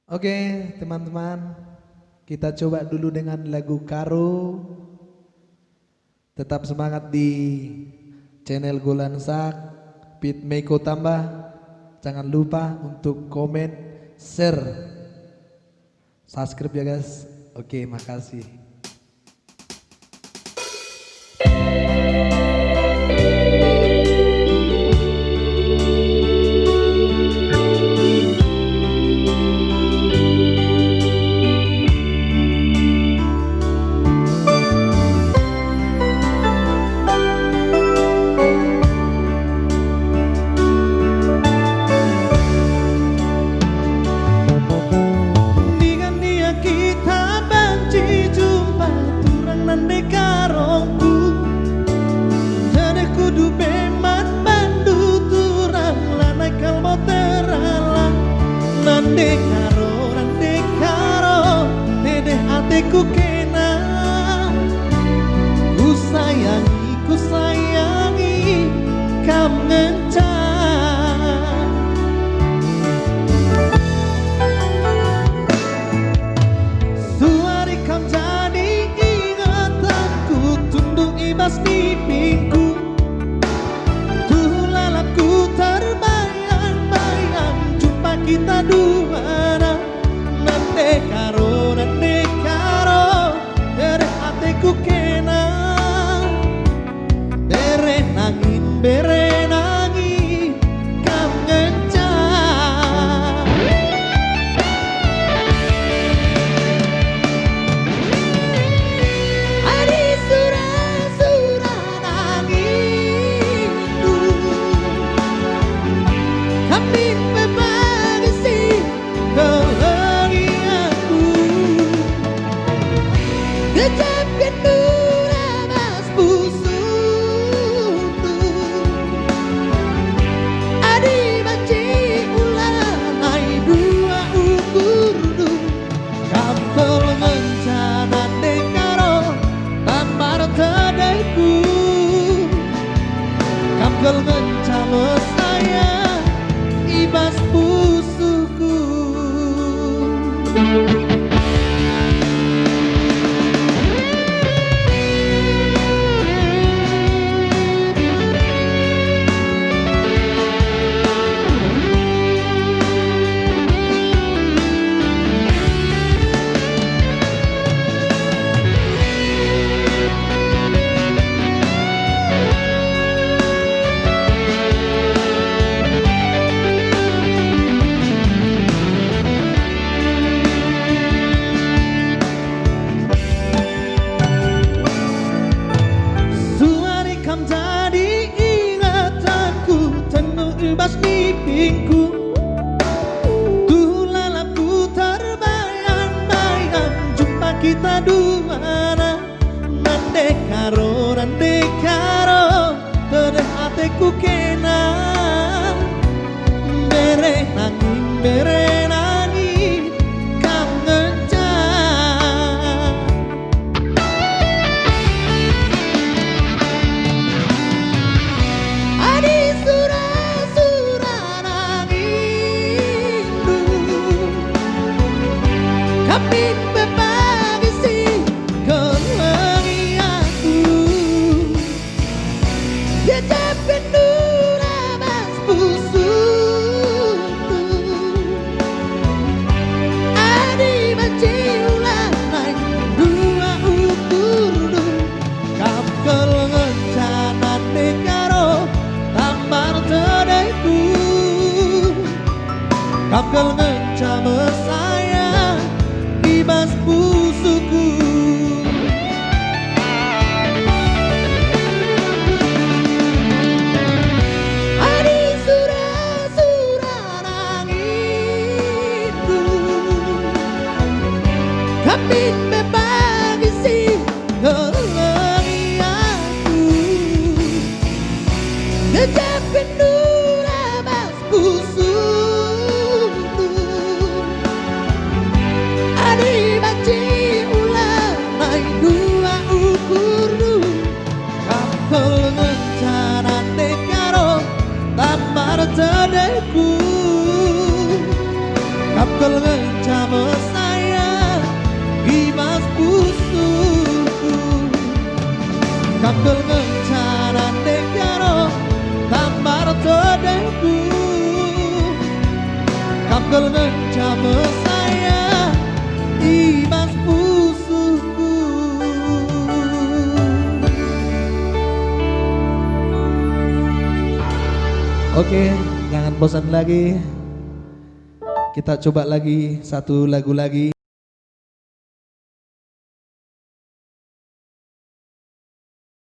Oke, teman-teman, kita coba dulu dengan lagu Karo. Tetap semangat di channel Golansak, Pit Meiko tambah. Jangan lupa untuk komen, share, subscribe ya guys. Oke, makasih. Nande karo, dedeh hatiku kena. Ku sayangi, kamu ngencang. Suari kamu jadi ingatanku, tunduk ibas di pinggku. Tuh lalapku terbayang-bayang, jumpa kita dua. Nande karo, dari hatiku kena. Bere nangin, kamu ngencang. Adi surah nangin, kami berbagi kebahagiaanku. Gejapkan nafas busukku, adi baci ulang ai dua ukurdu. Kampel ngencana dekaro tambar tadaiku. Kampel ngencana saya ibas busukku. Bas mimpiku, tuh lalapku terbayang-bayang, jumpa kita dua. Nande karo, terus hatiku kena. Bere nangin, kamu ngencang. Adi kami berbagi kebahagiaanku. Gejapkan nafas busukku, adi baci ulang naik dua ukurdu. Kapkel ngencana dekaro tambar tadaiku. Kapkel ngencana saya ibas busukku. Adi surah nanginku, kami berbagi kebahagiaanku. Gejapkan nafas busukku, adi baci ulang naik dua ukurdu. Kapel ngencana dekaro tambar tadaiku. Kapel ngencana Kamkel ngencanan dekaro tamar todeku. Kamkel ngencam saya imas musuhku. Oke, jangan bosan lagi. Kita coba lagi satu lagu lagi.